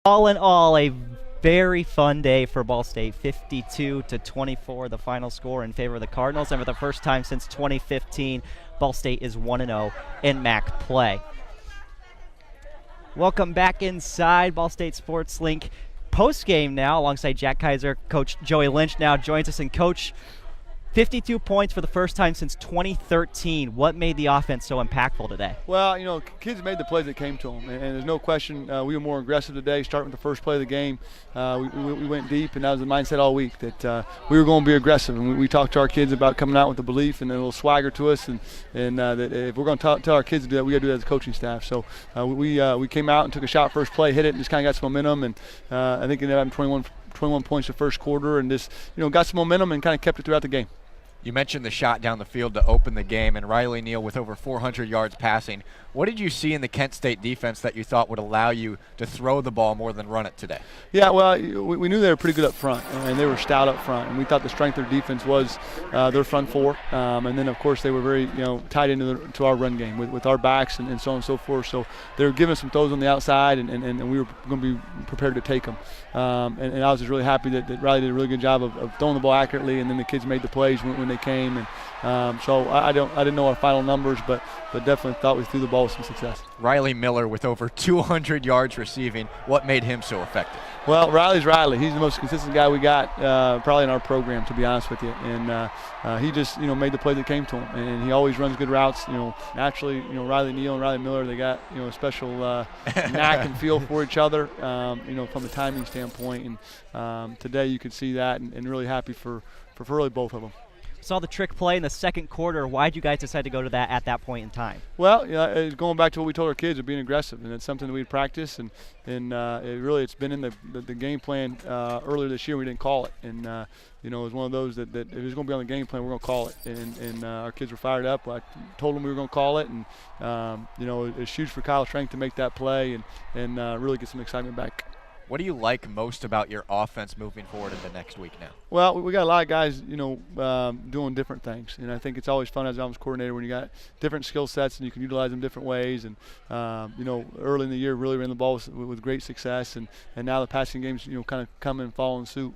All in all, a very fun day for Ball State. 52-24, the final score in favor of the Cardinals. And for the first time since 2015, Ball State is 1-0 in MAC play. Welcome back inside Ball State Sports Link post-game now, alongside Jack Kizer. Coach Joey Lynch now joins us. And Coach, 52 points for the first time since 2013. What made the offense so impactful today? Well, you know, kids made the plays that came to them, and there's no question we were more aggressive today, starting with the first play of the game. We went deep, and that was the mindset all week, that we were going to be aggressive. And we talked to our kids about coming out with a belief and a little swagger to us, and that if we're going to tell our kids to do that, we got to do that as a coaching staff. So we came out and took a shot first play, hit it, and just kind of got some momentum. And I think it ended up having 21 points the first quarter, and just, you know, got some momentum and kind of kept it throughout the game. You mentioned the shot down the field to open the game, and Riley Neal with over 400 yards passing. What did you see in the Kent State defense that you thought would allow you to throw the ball more than run it today? Yeah, well, we knew they were pretty good up front, and they were stout up front, and we thought the strength of their defense was their front four. And then, of course, they were very, tied into our run game with our backs and so on and so forth. So they were giving us some throws on the outside, and we were going to be prepared to take them. And I was just really happy that Riley did a really good job of throwing the ball accurately, and then the kids made the plays when they came. And so I didn't know our final numbers, but definitely thought we threw the ball with some success. Riley Miller with over 200 yards receiving. What made him so effective? Well, Riley's Riley. He's the most consistent guy we got probably in our program, to be honest with you. And he just, made the play that came to him. And he always runs good routes. Naturally, Riley Neal and Riley Miller, they got, a special knack and feel for each other, from a timing standpoint. And today you could see that, and really happy for really both of them. Saw the trick play in the second quarter. Why did you guys decide to go to that at that point in time? Well, going back to what we told our kids of being aggressive, and it's something that we practice, and it's been in the game plan earlier this year. We didn't call it, and it was one of those that if it was going to be on the game plan, we're going to call it, and our kids were fired up. I told them we were going to call it, and it's huge for Kyle Strength to make that play and really get some excitement back. What do you like most about your offense moving forward in the next week now? Well, we got a lot of guys, doing different things. And I think it's always fun as an offense coordinator when you got different skill sets and you can utilize them different ways. And, early in the year really ran the ball with great success. And now the passing game's, kind of coming and following suit,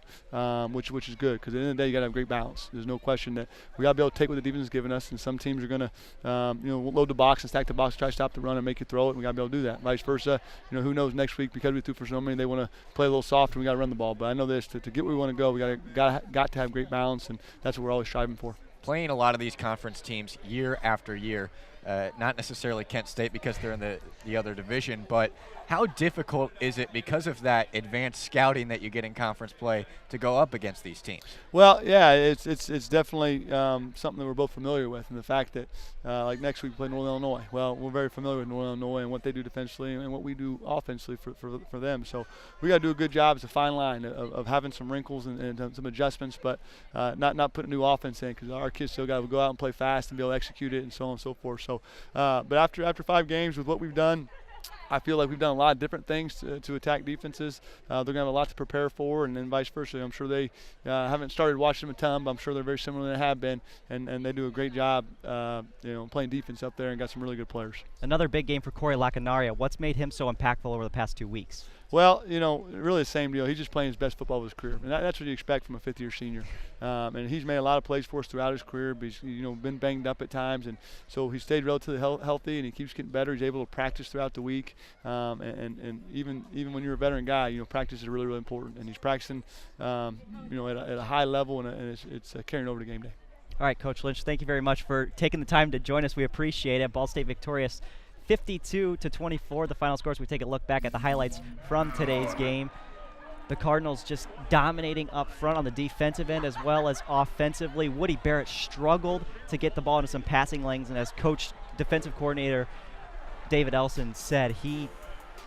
which is good. Because at the end of the day, you got to have great balance. There's no question that we got to be able to take what the defense is giving us. And some teams are going to, load the box and stack the box, try to stop the run and make you throw it. And we got to be able to do that. Vice versa, who knows next week, because we threw for so many, they want to play a little softer, we got to run the ball. But I know this, to get where we want to go, we got to have great balance, and that's what we're always striving for. Playing a lot of these conference teams year after year, not necessarily Kent State because they're in the other division, but how difficult is it because of that advanced scouting that you get in conference play to go up against these teams? Well, yeah, it's definitely something that we're both familiar with, and the fact that like next week we play Northern Illinois. Well, we're very familiar with Northern Illinois and what they do defensively and what we do offensively for them. So we got to do a good job. It's a fine line of having some wrinkles and some adjustments, but not putting a new offense in, because our kids still got to go out and play fast and be able to execute it and so on and so forth. So, but after 5 games with what we've done, I feel like we've done a lot of different things to attack defenses. They're going to have a lot to prepare for, and then vice versa. I'm sure they haven't started watching them a ton, but I'm sure they're very similar than they have been, and they do a great job, playing defense up there and got some really good players. Another big game for Corey Lacanaria. What's made him so impactful over the past 2 weeks? Well, really the same deal. He's just playing his best football of his career, and that's what you expect from a fifth-year senior. And he's made a lot of plays for us throughout his career, but he's been banged up at times, and so he stayed relatively healthy, and he keeps getting better. He's able to practice throughout the week, and even when you're a veteran guy, practice is really, really important. And he's practicing, at a high level, and it's carrying over to game day. All right, Coach Lynch, thank you very much for taking the time to join us. We appreciate it. Ball State victorious 52-24, the final scores. We take a look back at the highlights from today's game. The Cardinals just dominating up front on the defensive end as well as offensively. Woody Barrett struggled to get the ball into some passing lanes, and as coach, defensive coordinator David Elson said, he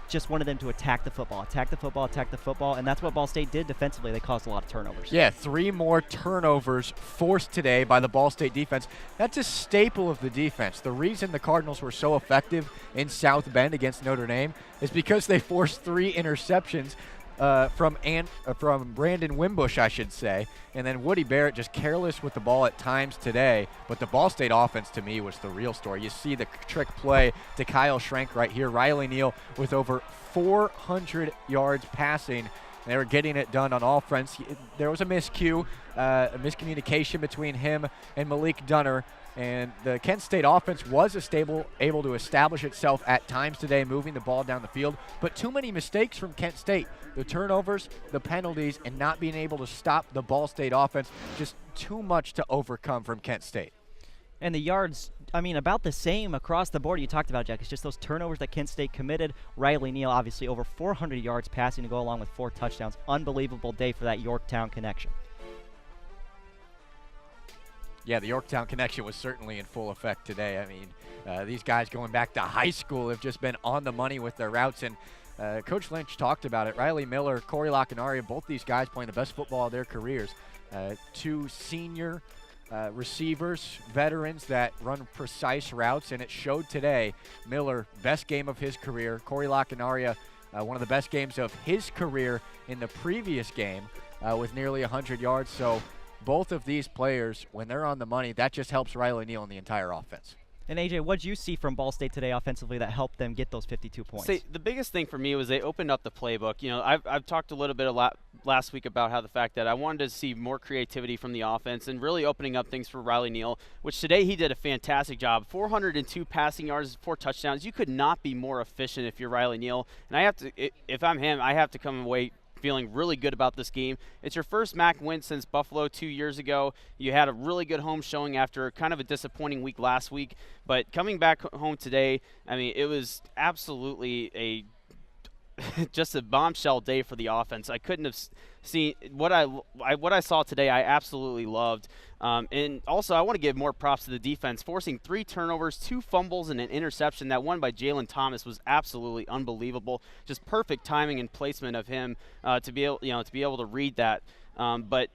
just wanted them to attack the football, and that's what Ball State did defensively. They caused a lot of turnovers. Yeah, 3 more turnovers forced today by the Ball State defense. That's a staple of the defense. The reason the Cardinals were so effective in South Bend against Notre Dame is because they forced 3 interceptions. from Brandon Wimbush, I should say. And then Woody Barrett just careless with the ball at times today. But the Ball State offense, to me, was the real story. You see the trick play to Kyle Schrenk right here. Riley Neal with over 400 yards passing. They were getting it done on all fronts. There was a miscue, a miscommunication between him and Malik Dunner. And the Kent State offense was able to establish itself at times today, moving the ball down the field. But too many mistakes from Kent State. The turnovers, the penalties, and not being able to stop the Ball State offense. Just too much to overcome from Kent State. And the yards, I mean, about the same across the board. You talked about, Jack. It's just those turnovers that Kent State committed. Riley Neal, obviously, over 400 yards passing to go along with 4 touchdowns. Unbelievable day for that Yorktown connection. Yeah, the Yorktown connection was certainly in full effect today. I mean, these guys going back to high school have just been on the money with their routes. And Coach Lynch talked about it. Riley Miller, Corey Lockenaria, both these guys playing the best football of their careers. 2 senior receivers, veterans that run precise routes, and it showed today. Miller, best game of his career. Corey Lockenaria, one of the best games of his career in the previous game with nearly 100 yards. So both of these players, when they're on the money, that just helps Riley Neal and the entire offense. And AJ, what did you see from Ball State today offensively that helped them get those 52 points? See, the biggest thing for me was they opened up the playbook. You know, I've talked a little bit last week about how the fact that I wanted to see more creativity from the offense and really opening up things for Riley Neal, which today he did a fantastic job. 402 passing yards, 4 touchdowns. You could not be more efficient if you're Riley Neal. And if I'm him, I have to come away feeling really good about this game. It's your first MAC win since Buffalo 2 years ago. You had a really good home showing after kind of a disappointing week last week. But coming back home today, I mean, it was absolutely just a bombshell day for the offense. I couldn't have seen what I saw today. I absolutely loved. And also, I want to give more props to the defense, forcing 3 turnovers, 2 fumbles, and an interception. That one by Jalen Thomas was absolutely unbelievable. Just perfect timing and placement of him to be able to read that. But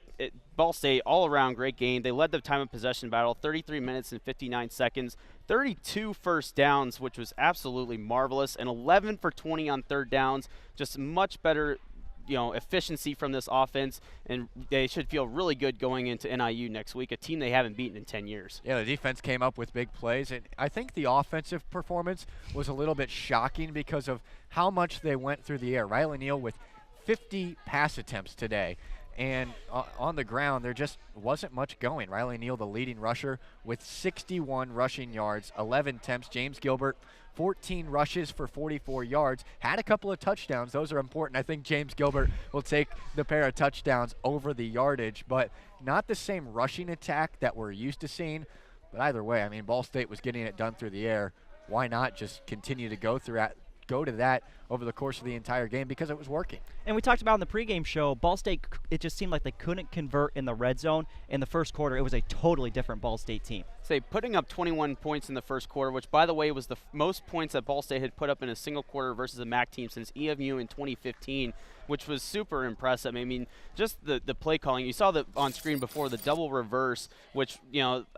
Ball State, all around great game. They led the time of possession battle, 33 minutes and 59 seconds, 32 first downs, which was absolutely marvelous, and 11 for 20 on third downs. Just much better, efficiency from this offense, and they should feel really good going into NIU next week, a team they haven't beaten in 10 years. Yeah, the defense came up with big plays, and I think the offensive performance was a little bit shocking because of how much they went through the air. Riley Neal with 50 pass attempts today. And on the ground, there just wasn't much going. Riley Neal, the leading rusher, with 61 rushing yards, 11 attempts. James Gilbert, 14 rushes for 44 yards. Had a couple of touchdowns. Those are important. I think James Gilbert will take the pair of touchdowns over the yardage, but not the same rushing attack that we're used to seeing. But either way, I mean, Ball State was getting it done through the air. Why not just continue to go to that over the course of the entire game, because it was working. And we talked about in the pregame show, Ball State, it just seemed like they couldn't convert in the red zone. In the first quarter, it was a totally different Ball State team. Say putting up 21 points in the first quarter, which, by the way, was the most points that Ball State had put up in a single quarter versus a MAC team since EMU in 2015, which was super impressive. I mean, just the play calling. You saw that on screen before, the double reverse, which,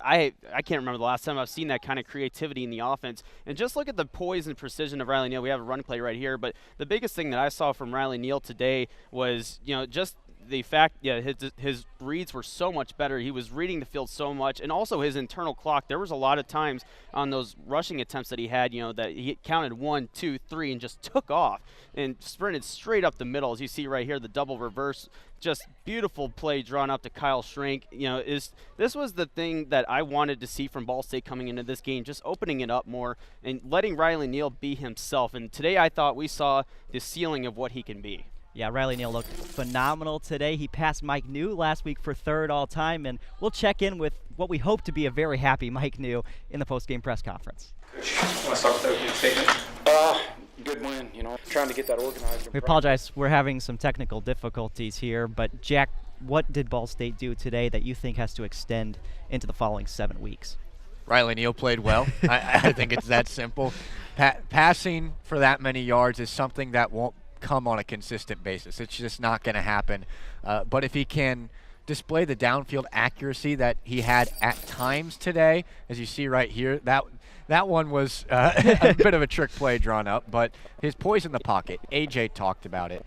I can't remember the last time I've seen that kind of creativity in the offense. And just look at the poise and precision of Riley Neal. We have a run play right here, but the biggest thing that I saw from Riley Neal today was, just the fact, his reads were so much better. He was reading the field so much, and also his internal clock. There was a lot of times on those rushing attempts that he had, that he counted 1, 2, 3 and just took off and sprinted straight up the middle. As you see right here, the double reverse, just beautiful play drawn up to Kyle Schrenk. This was the thing that I wanted to see from Ball State coming into this game, just opening it up more and letting Riley Neal be himself. And today I thought we saw the ceiling of what he can be. Yeah, Riley Neal looked phenomenal today. He passed Mike New last week for 3rd all-time, and we'll check in with what we hope to be a very happy Mike New in the post-game press conference. Coach, want to start with the opening statement? Good win, trying to get that organized. We apologize. We're having some technical difficulties here, but Jack, what did Ball State do today that you think has to extend into the following 7 weeks? Riley Neal played well. I think it's that simple. Passing for that many yards is something that won't come on a consistent basis. It's just not going to happen. But if he can display the downfield accuracy that he had at times today, as you see right here, that one was a bit of a trick play drawn up, but his poise in the pocket, AJ talked about it.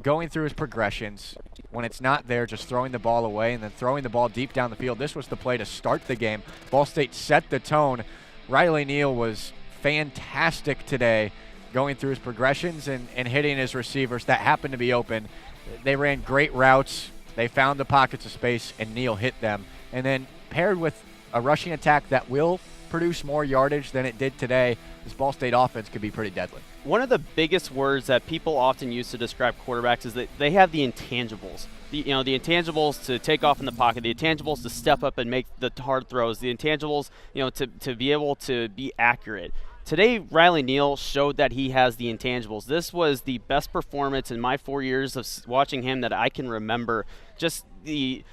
going through his progressions, when it's not there, just throwing the ball away and then throwing the ball deep down the field. This was the play to start the game. Ball State set the tone. Riley Neal was fantastic today, going through his progressions and hitting his receivers that happened to be open. They ran great routes. They found the pockets of space, and Neal hit them. And then paired with a rushing attack that will produce more yardage than it did today, this Ball State offense could be pretty deadly. One of the biggest words that people often use to describe quarterbacks is that they have the intangibles. The intangibles to take off in the pocket, the intangibles to step up and make the hard throws, the intangibles, to be able to be accurate. Today, Riley Neal showed that he has the intangibles. This was the best performance in my 4 years of watching him that I can remember. Just the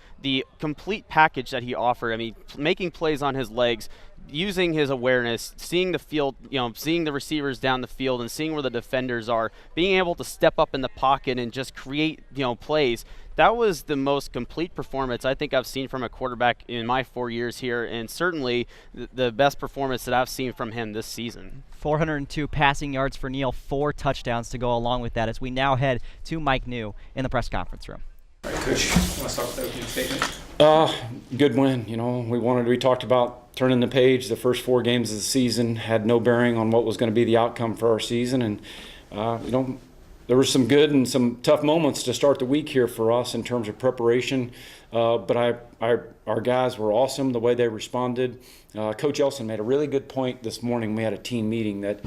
complete package that he offered. I mean, making plays on his legs, using his awareness, seeing the field, seeing the receivers down the field and seeing where the defenders are, being able to step up in the pocket and just create, plays. That was the most complete performance I think I've seen from a quarterback in my 4 years here, and certainly the best performance that I've seen from him this season. 402 passing yards for Neal, 4 touchdowns to go along with that as we now head to Mike New in the press conference room. All right, Coach, want to start with the opening statement? Good win. We talked about turning the page. The first 4 games of the season had no bearing on what was going to be the outcome for our season, and there were some good and some tough moments to start the week here for us in terms of preparation. But our guys were awesome the way they responded. Coach Elson made a really good point this morning. We had a team meeting that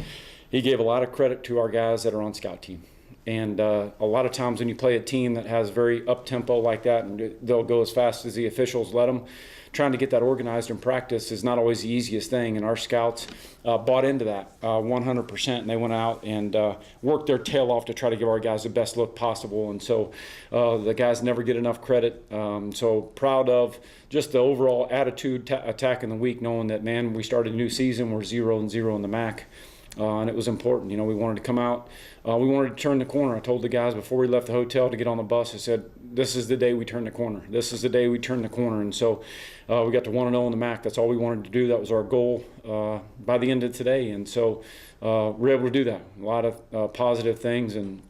he gave a lot of credit to our guys that are on scout team. And a lot of times when you play a team that has very up-tempo like that, and they'll go as fast as the officials let them, trying to get that organized in practice is not always the easiest thing. And our scouts bought into that 100%, and they went out and worked their tail off to try to give our guys the best look possible. And so the guys never get enough credit. So proud of just the overall attitude attacking the week, knowing that, man, we started a new season, we're 0-0 in the MAC. And it was important. We wanted to come out. We wanted to turn the corner. I told the guys before we left the hotel to get on the bus, I said, this is the day we turn the corner. This is the day we turn the corner. And so we got to 1-0 in the MAC. That's all we wanted to do. That was our goal by the end of today. And so we're able to do that. A lot of positive things in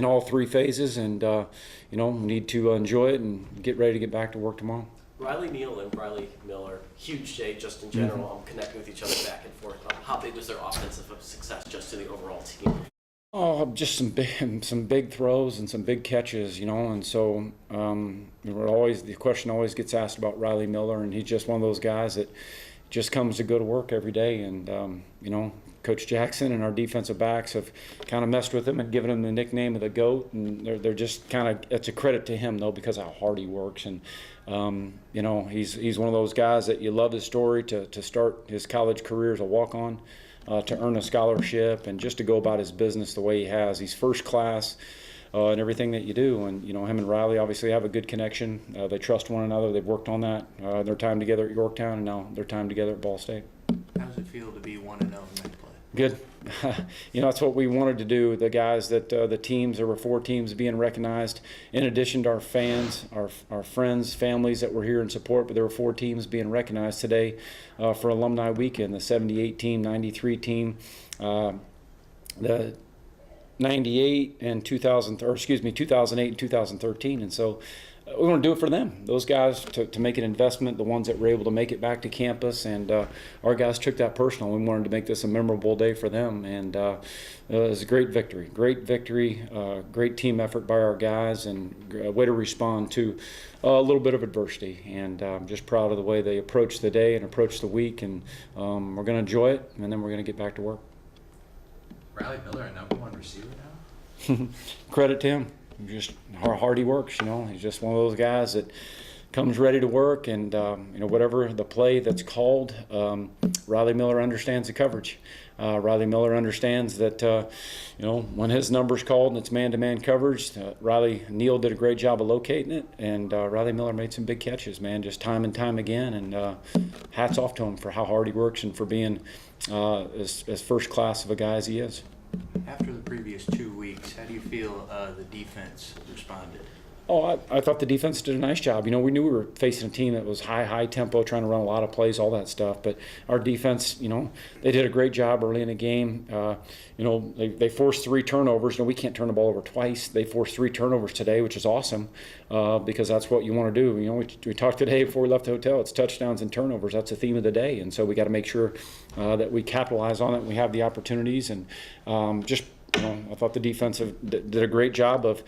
all 3 phases. And, we need to enjoy it and get ready to get back to work tomorrow. Riley Neal and Riley Miller, huge day just in general, connecting with each other back and forth. How big was their offensive success just to the overall team? Oh, just some big throws and some big catches, and so the question always gets asked about Riley Miller, and he's just one of those guys that just comes to go to work every day, and Coach Jackson and our defensive backs have kind of messed with him and given him the nickname of the GOAT, and they're just kind of, it's a credit to him though because of how hard he works, and he's one of those guys that you love his story to start his college career as a walk-on, to earn a scholarship, and just to go about his business the way he has. He's first class in everything that you do, and him and Riley obviously have a good connection. They trust one another. They've worked on that. Their time together at Yorktown, and now their time together at Ball State. How does it feel to be 1-0 in MAC play? Good. That's what we wanted to do. The guys that the teams, there were 4 teams being recognized, in addition to our fans, our friends, families that were here in support, but there were 4 teams being recognized today for Alumni Weekend, the 78 team, 93 team, the 98 and 2008 and 2013. And so we want to do it for them, those guys, to make an investment, the ones that were able to make it back to campus, and our guys took that personal. We wanted to make this a memorable day for them, and it was a great victory, great team effort by our guys, and a way to respond to a little bit of adversity, and I'm just proud of the way they approached the day and approached the week, and we're going to enjoy it, and then we're going to get back to work. Riley Miller, a #1 receiver now? Credit to him. Just how hard he works, He's just one of those guys that comes ready to work, and whatever the play that's called, Riley Miller understands the coverage. Riley Miller understands that when his number's called and it's man-to-man coverage, Riley Neal did a great job of locating it, and Riley Miller made some big catches, man, just time and time again, and hats off to him for how hard he works and for being as first class of a guy as he is. After the previous 2 weeks, how do you feel the defense responded? Oh, I thought the defense did a nice job. We knew we were facing a team that was high tempo, trying to run a lot of plays, all that stuff. But our defense, they did a great job early in the game. They forced 3 turnovers. We can't turn the ball over twice. They forced 3 turnovers today, which is awesome because that's what you want to do. We talked today before we left the hotel. It's touchdowns and turnovers. That's the theme of the day. And so we got to make sure that we capitalize on it and we have the opportunities. And I thought the defense did a great job of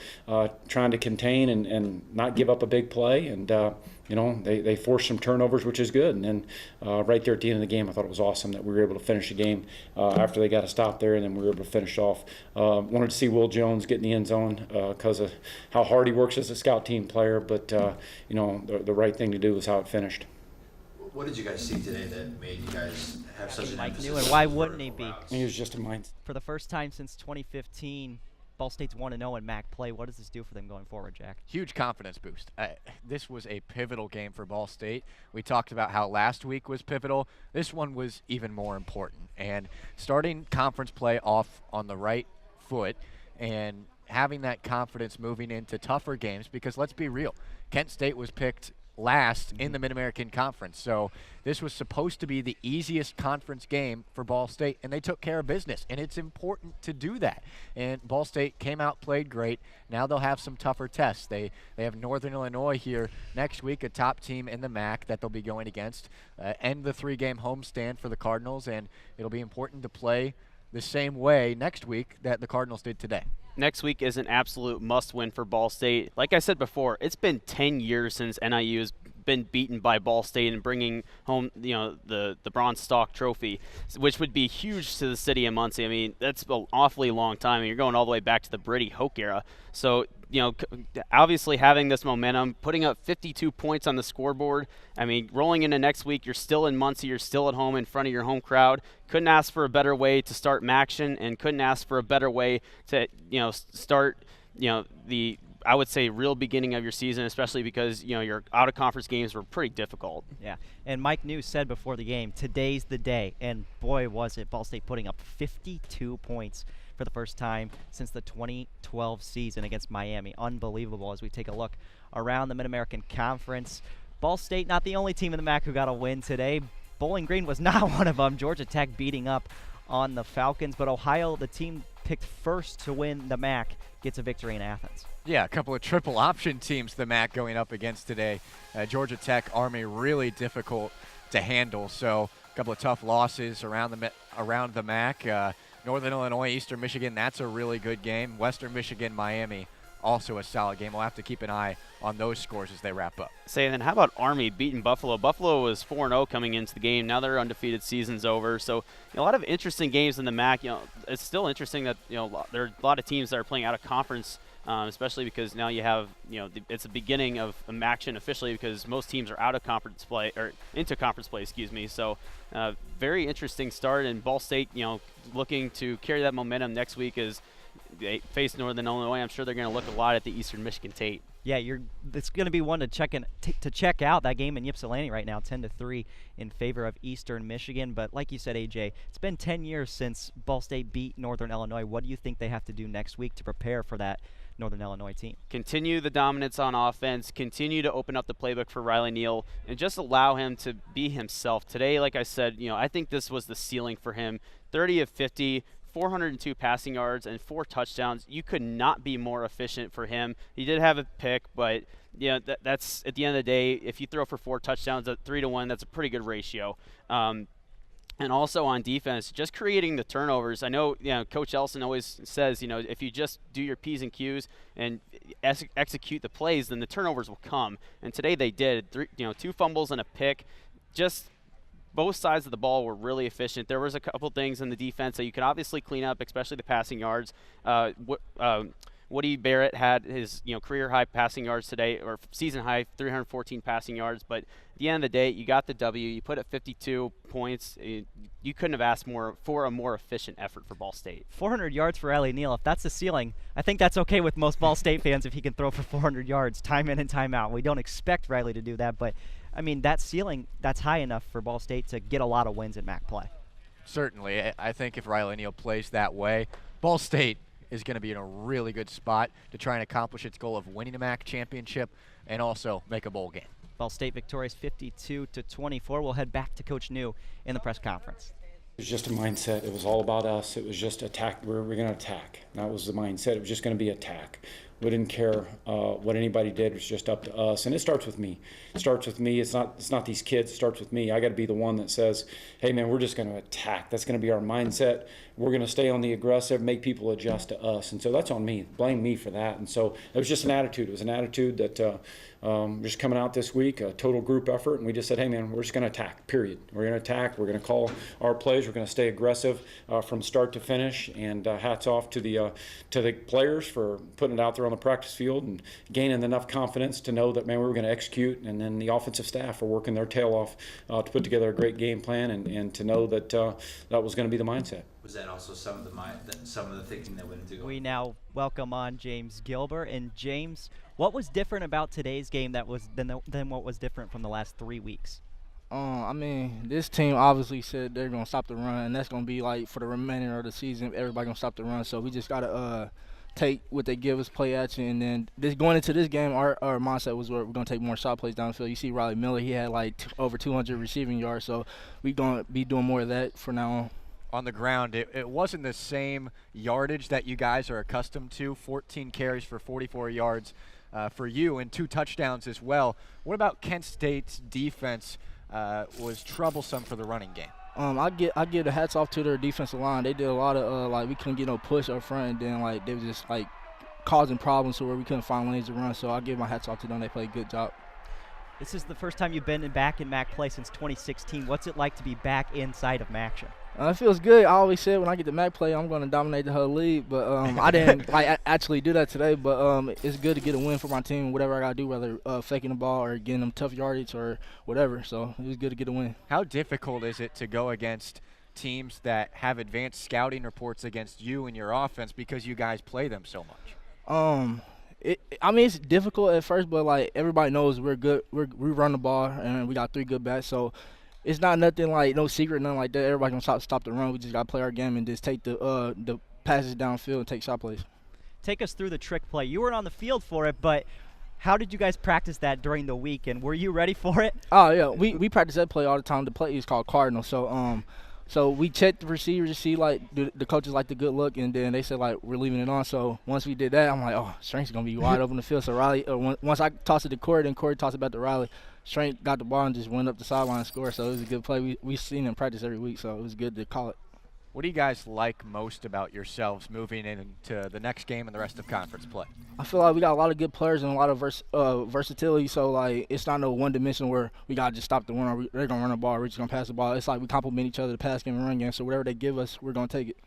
trying to contain and not give up a big play. And, they forced some turnovers, which is good. And then right there at the end of the game, I thought it was awesome that we were able to finish the game after they got a stop there, and then we were able to finish off. Wanted to see Will Jones get in the end zone because of how hard he works as a scout team player. But, the right thing to do was how it finished. What did you guys see today that made you guys have such an Mike emphasis? knew, and why wouldn't he be? He was just a mind. For the first time since 2015, Ball State's 1-0 in MAC play. What does this do for them going forward, Jack? Huge confidence boost. This was a pivotal game for Ball State. We talked about how last week was pivotal. This one was even more important. And starting conference play off on the right foot and having that confidence moving into tougher games, because let's be real, Kent State was picked last in the Mid-American Conference. So this was supposed to be the easiest conference game for Ball State, and they took care of business, and it's important to do that. And Ball State came out, played great. Now they'll have some tougher tests. They have Northern Illinois here next week, a top team in the MAC that they'll be going against. End the 3-game homestand for the Cardinals, and it'll be important to play the same way next week that the Cardinals did today. Next week is an absolute must-win for Ball State. Like I said before, it's been 10 years since NIU has been beaten by Ball State and bringing home, the Bronze Stalk Trophy, which would be huge to the city of Muncie. I mean, that's an awfully long time, and you're going all the way back to the Brady Hoke era. So, obviously having this momentum, putting up 52 points on the scoreboard. I mean, rolling into next week, you're still in Muncie, you're still at home in front of your home crowd. Couldn't ask for a better way to start MACtion, and couldn't ask for a better way to, start, the, I would say, real beginning of your season, especially because, your out-of-conference games were pretty difficult. Yeah, and Mike New said before the game, today's the day, and boy was it, Ball State putting up 52 points for the first time since the 2012 season against Miami. Unbelievable as we take a look around the Mid-American Conference. Ball State not the only team in the MAC who got a win today. Bowling Green was not one of them. Georgia Tech beating up on the Falcons, but Ohio, the team picked first to win the MAC, gets a victory in Athens. Yeah, a couple of triple option teams the MAC going up against today. Georgia Tech, Army, really difficult to handle. So a couple of tough losses around the MAC. Northern Illinois, Eastern Michigan, that's a really good game. Western Michigan, Miami, also a solid game. We'll have to keep an eye on those scores as they wrap up. And then how about Army beating Buffalo? Buffalo was 4-0 coming into the game. Now their undefeated season's over. So a lot of interesting games in the MAC. It's still interesting that there are a lot of teams that are playing out of conference, especially because now you have it's the beginning of MACtion officially, because most teams are out of conference play or into conference play. So very interesting start, and Ball State looking to carry that momentum next week as they face Northern Illinois. I'm sure they're going to look a lot at the Eastern Michigan tape. Yeah, it's going to be one to check out. That game in Ypsilanti right now, 10-3 in favor of Eastern Michigan. But like you said, AJ, it's been 10 years since Ball State beat Northern Illinois. What do you think they have to do next week to prepare for that Northern Illinois team? Continue the dominance on offense, continue to open up the playbook for Riley Neal, and just allow him to be himself. Today, like I said, I think this was the ceiling for him. 30 of 50, 402 passing yards, and 4 touchdowns. You could not be more efficient for him. He did have a pick, but that's at the end of the day, if you throw for 4 touchdowns at 3-1, that's a pretty good ratio. And also on defense, just creating the turnovers. I know, Coach Ellison always says, if you just do your P's and Q's and execute the plays, then the turnovers will come. And today they did. 2 fumbles and a pick. Just both sides of the ball were really efficient. There was a couple things in the defense that you could obviously clean up, especially the passing yards. Woody Barrett had his career high passing yards today, or season high 314 passing yards. But at the end of the day, you got the W. You put up 52 points. You couldn't have asked for a more efficient effort for Ball State. 400 yards for Riley Neal. If that's the ceiling, I think that's okay with most Ball State fans if he can throw for 400 yards time in and time out. We don't expect Riley to do that, but I mean, that ceiling, that's high enough for Ball State to get a lot of wins in MAC play. Certainly. I think if Riley Neal plays that way, Ball State is going to be in a really good spot to try and accomplish its goal of winning a MAC championship and also make a bowl game. Ball State victorious 52-24. We'll head back to Coach New in the press conference. It was just a mindset. It was all about us. It was just attack. We're going to attack. That was the mindset. It was just going to be attack. We didn't care what anybody did. It was just up to us. And it starts with me. It starts with me. It's not these kids. It starts with me. I got to be the one that says, hey, man, we're just going to attack. That's going to be our mindset. We're going to stay on the aggressive, make people adjust to us. And so that's on me. Blame me for that. And so it was just an attitude. It was an attitude that just coming out this week, a total group effort. And we just said, hey, man, we're just going to attack, period. We're going to attack. We're going to call our plays. We're going to stay aggressive from start to finish. And hats off to the players for putting it out there on the practice field and gaining enough confidence to know that, man, we were going to execute. And then the offensive staff are working their tail off to put together a great game plan and to know that that was going to be the mindset. Was that also some of the thinking that went into it? We now welcome on James Gilbert. And James, what was different about today's game that was than what was different from the last 3 weeks? I mean, this team obviously said they're going to stop the run, and that's going to be like for the remainder of the season, everybody going to stop the run. So we just got to take what they give us, play at you, and then going into this game, our mindset was we're going to take more shot plays downfield. You see Riley Miller, he had like over 200 receiving yards, so we're going to be doing more of that for now on. On the ground, it wasn't the same yardage that you guys are accustomed to, 14 carries for 44 yards for you and 2 touchdowns as well. What about Kent State's defense was troublesome for the running game? I give the hats off to their defensive line. They did a lot of like we couldn't get no push up front, and then like they was just like causing problems to where we couldn't find lanes to run. So I give my hats off to them. They played a good job. This is the first time you've been back in MAC play since 2016. What's it like to be back inside of MACtion? It feels good. I always said when I get to MAC play, I'm going to dominate the whole league. But I didn't actually do that today. But it's good to get a win for my team, whatever I got to do, whether faking the ball or getting them tough yardage or whatever. So it was good to get a win. How difficult is it to go against teams that have advanced scouting reports against you and your offense because you guys play them so much? I mean, it's difficult at first, but like everybody knows we're good. We run the ball and we got 3 good backs. So it's not nothing like no secret, nothing like that. Everybody gonna stop the run. We just gotta play our game and just take the passes downfield and take shot plays. Take us through the trick play. You weren't on the field for it, but how did you guys practice that during the week, and were you ready for it? Oh yeah, we practice that play all the time. The play is called Cardinal. So we checked the receivers to see like the coaches like the good look, and then they said like we're leaving it on. So once we did that, I'm like, oh, Strength's gonna be wide open the field. So Riley, once I tossed it to Corey, then Corey tossed it back to Riley. Strength got the ball and just went up the sideline and scored. So it was a good play. We seen it in practice every week, so it was good to call it. What do you guys like most about yourselves moving into the next game and the rest of conference play? I feel like we got a lot of good players and a lot of versatility. So like it's not no one dimension where we gotta just stop the run or they're gonna run the ball or we're just gonna pass the ball. It's like we complement each other, the pass game and run game. So whatever they give us, we're gonna take it.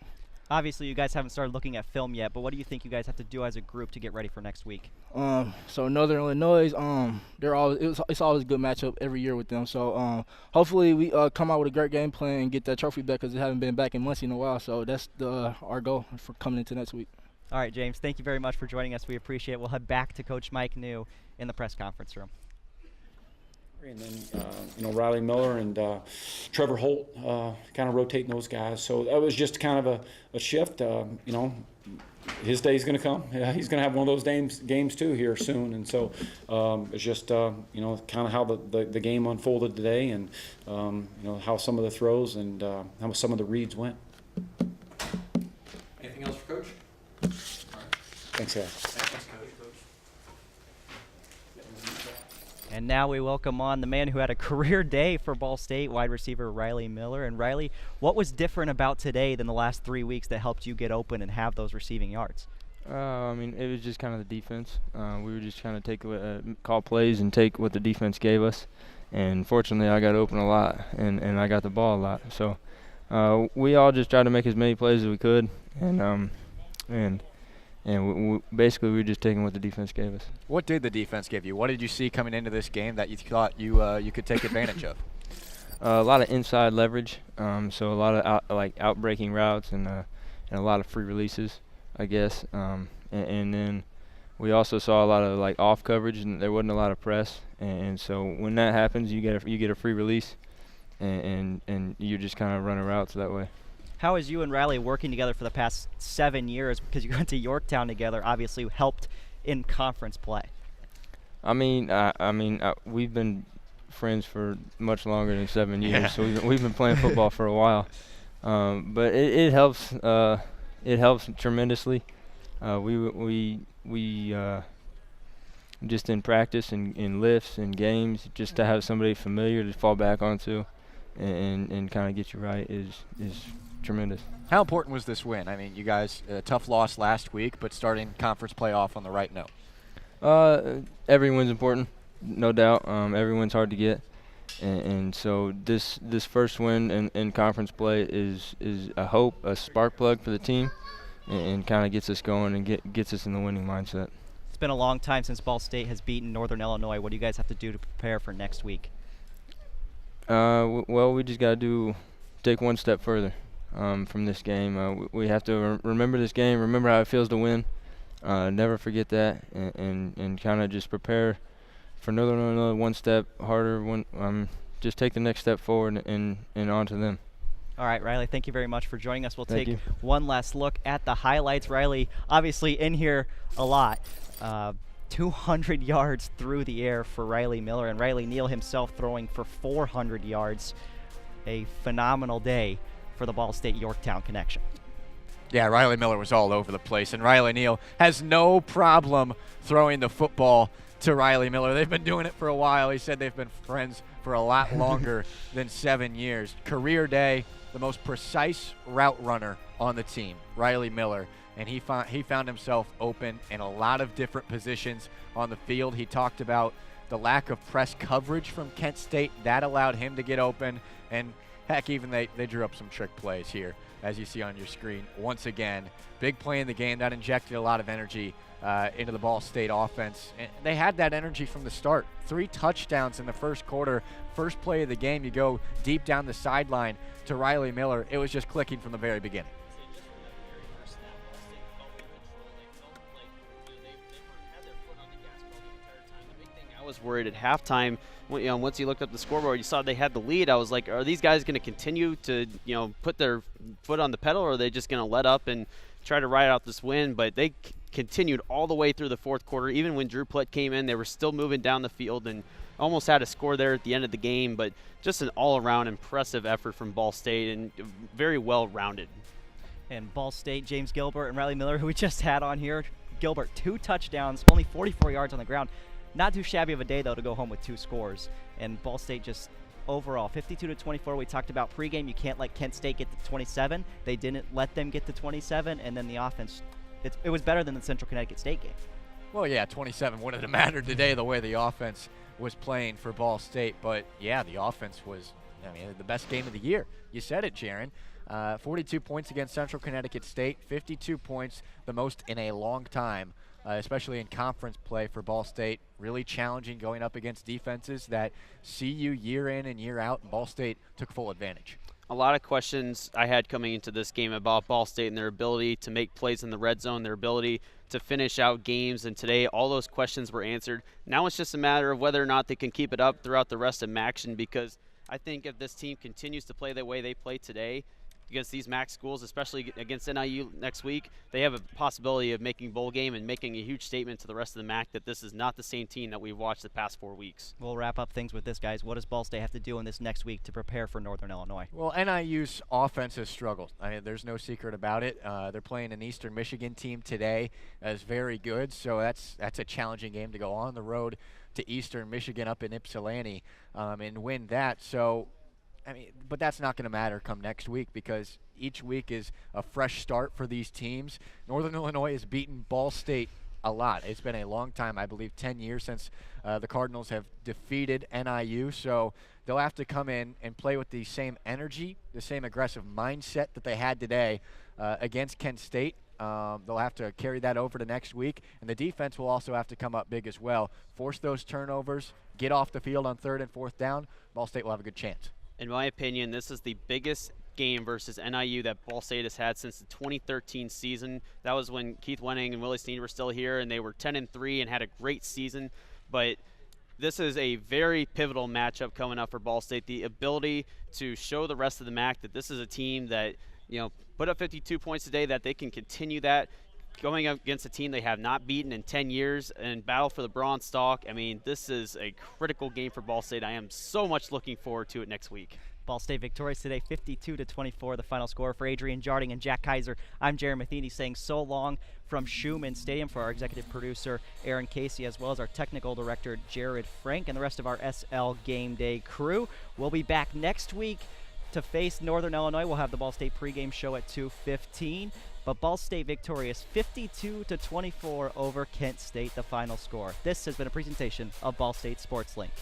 Obviously, you guys haven't started looking at film yet, but what do you think you guys have to do as a group to get ready for next week? So Northern Illinois, it's always a good matchup every year with them. So hopefully we come out with a great game plan and get that trophy back because it haven't been back in Muncie in a while. So that's our goal for coming into next week. All right, James, thank you very much for joining us. We appreciate it. We'll head back to Coach Mike New in the press conference room. And then, Riley Miller and Trevor Holt kind of rotating those guys. So that was just kind of a shift. His day's going to come. Yeah, he's going to have one of those games too here soon. And so it's just, kind of how the game unfolded today and, how some of the throws and how some of the reads went. Anything else for Coach? Thanks, guys. Thanks, Coach. And now we welcome on the man who had a career day for Ball State, wide receiver Riley Miller. And Riley, what was different about today than the last 3 weeks that helped you get open and have those receiving yards? It was just kind of the defense. We were just trying to take call plays and take what the defense gave us. And fortunately, I got open a lot, and I got the ball a lot. So we all just tried to make as many plays as we could, and basically we were just taking what the defense gave us. What did the defense give you? What did you see coming into this game that you thought you could take advantage of? A lot of inside leverage, so a lot of out-breaking routes and a lot of free releases, I guess. And then we also saw a lot of off coverage, and there wasn't a lot of press. And so when that happens, you get a free release, and you just kind of run routes that way. How has you and Riley working together for the past 7 years, because you went to Yorktown together, obviously helped in conference play? I mean, we've been friends for much longer than 7 years, Yeah. so we've been playing football for a while. But it helps. It helps tremendously. We just in practice and in lifts and games, just to have somebody familiar to fall back onto, and kind of get you right is tremendous. How important was this win? I mean, you guys, a tough loss last week, but starting conference playoff on the right note. Every win's important, no doubt. Every win's hard to get, and so this first win in conference play is a hope, a spark plug for the team, and kind of gets us going and gets us in the winning mindset. It's been a long time since Ball State has beaten Northern Illinois. What do you guys have to do to prepare for next week? Well, we just got to take one step further from this game. We have to remember this game, remember how it feels to win, never forget that, and kind of just prepare for Northern Illinois one step harder. Just take the next step forward and on to them. All right, Riley, thank you very much for joining us. We'll Thank take you. one last look at the highlights. Riley, obviously in here a lot. 200 yards through the air for Riley Miller, and Riley Neal himself throwing for 400 yards. A phenomenal day for the Ball State Yorktown connection. Yeah, Riley Miller was all over the place, and Riley Neal has no problem throwing the football to Riley Miller. They've been doing it for a while. He said they've been friends for a lot longer than 7 years. Career day, the most precise route runner on the team, Riley Miller, and he found himself open in a lot of different positions on the field. He talked about the lack of press coverage from Kent State. That allowed him to get open, and heck, even they drew up some trick plays here, as you see on your screen. Once again, big play in the game that injected a lot of energy into the Ball State offense. And they had that energy from the start. 3 touchdowns in the first quarter. First play of the game, you go deep down the sideline to Riley Miller. It was just clicking from the very beginning. I was worried at halftime. Once you looked up the scoreboard, you saw they had the lead. I was like, are these guys going to continue to, put their foot on the pedal, or are they just going to let up and try to ride out this win? But they continued all the way through the fourth quarter. Even when Drew Plitt came in, they were still moving down the field and almost had a score there at the end of the game. But just an all-around impressive effort from Ball State, and very well-rounded. And Ball State, James Gilbert and Riley Miller, who we just had on here. Gilbert, 2 touchdowns, only 44 yards on the ground. Not too shabby of a day, though, to go home with 2 scores. And Ball State just overall, 52-24. We talked about pregame. You can't let Kent State get to 27. They didn't let them get to 27. And then the offense, it was better than the Central Connecticut State game. Well, yeah, 27 wouldn't have mattered today the way the offense was playing for Ball State. But, yeah, the offense was, the best game of the year. You said it, Jarin. 42 points against Central Connecticut State, 52 points, the most in a long time. Especially in conference play for Ball State. Really challenging going up against defenses that see you year in and year out, and Ball State took full advantage. A lot of questions I had coming into this game about Ball State and their ability to make plays in the red zone, their ability to finish out games, and today all those questions were answered. Now it's just a matter of whether or not they can keep it up throughout the rest of MACtion, because I think if this team continues to play the way they play today, against these MAC schools, especially against NIU next week, they have a possibility of making bowl game and making a huge statement to the rest of the MAC that this is not the same team that we've watched the past 4 weeks. We'll wrap up things with this, guys. What does Ball State have to do in this next week to prepare for Northern Illinois? Well, NIU's offense has struggled. There's no secret about it. They're playing an Eastern Michigan team today that is very good, so that's a challenging game to go on the road to Eastern Michigan up in Ypsilanti and win that. So, but that's not going to matter come next week, because each week is a fresh start for these teams. Northern Illinois has beaten Ball State a lot. It's been a long time, I believe 10 years since the Cardinals have defeated NIU. So they'll have to come in and play with the same energy, the same aggressive mindset that they had today against Kent State. They'll have to carry that over to next week, and the defense will also have to come up big as well. Force those turnovers, get off the field on 3rd and 4th down. Ball State will have a good chance. In my opinion, this is the biggest game versus NIU that Ball State has had since the 2013 season. That was when Keith Wenning and Willie Snead were still here, and they were 10-3 and had a great season. But this is a very pivotal matchup coming up for Ball State. The ability to show the rest of the MAC that this is a team that put up 52 points today, that they can continue that going up against a team they have not beaten in 10 years and battle for the bronze stalk. I mean, this is a critical game for Ball State. I am so much looking forward to it next week. Ball State victorious today, 52-24, the final score. For Adrian, Jarding, and Jack Kizer, I'm Jarin Matheny saying so long from Schumann Stadium for our executive producer, Erinn Casey, as well as our technical director, Jared Frank, and the rest of our SL Game Day crew. We'll be back next week to face Northern Illinois. We'll have the Ball State pregame show at 2:15. But Ball State victorious 52-24 over Kent State, the final score. This has been a presentation of Ball State Sports Link.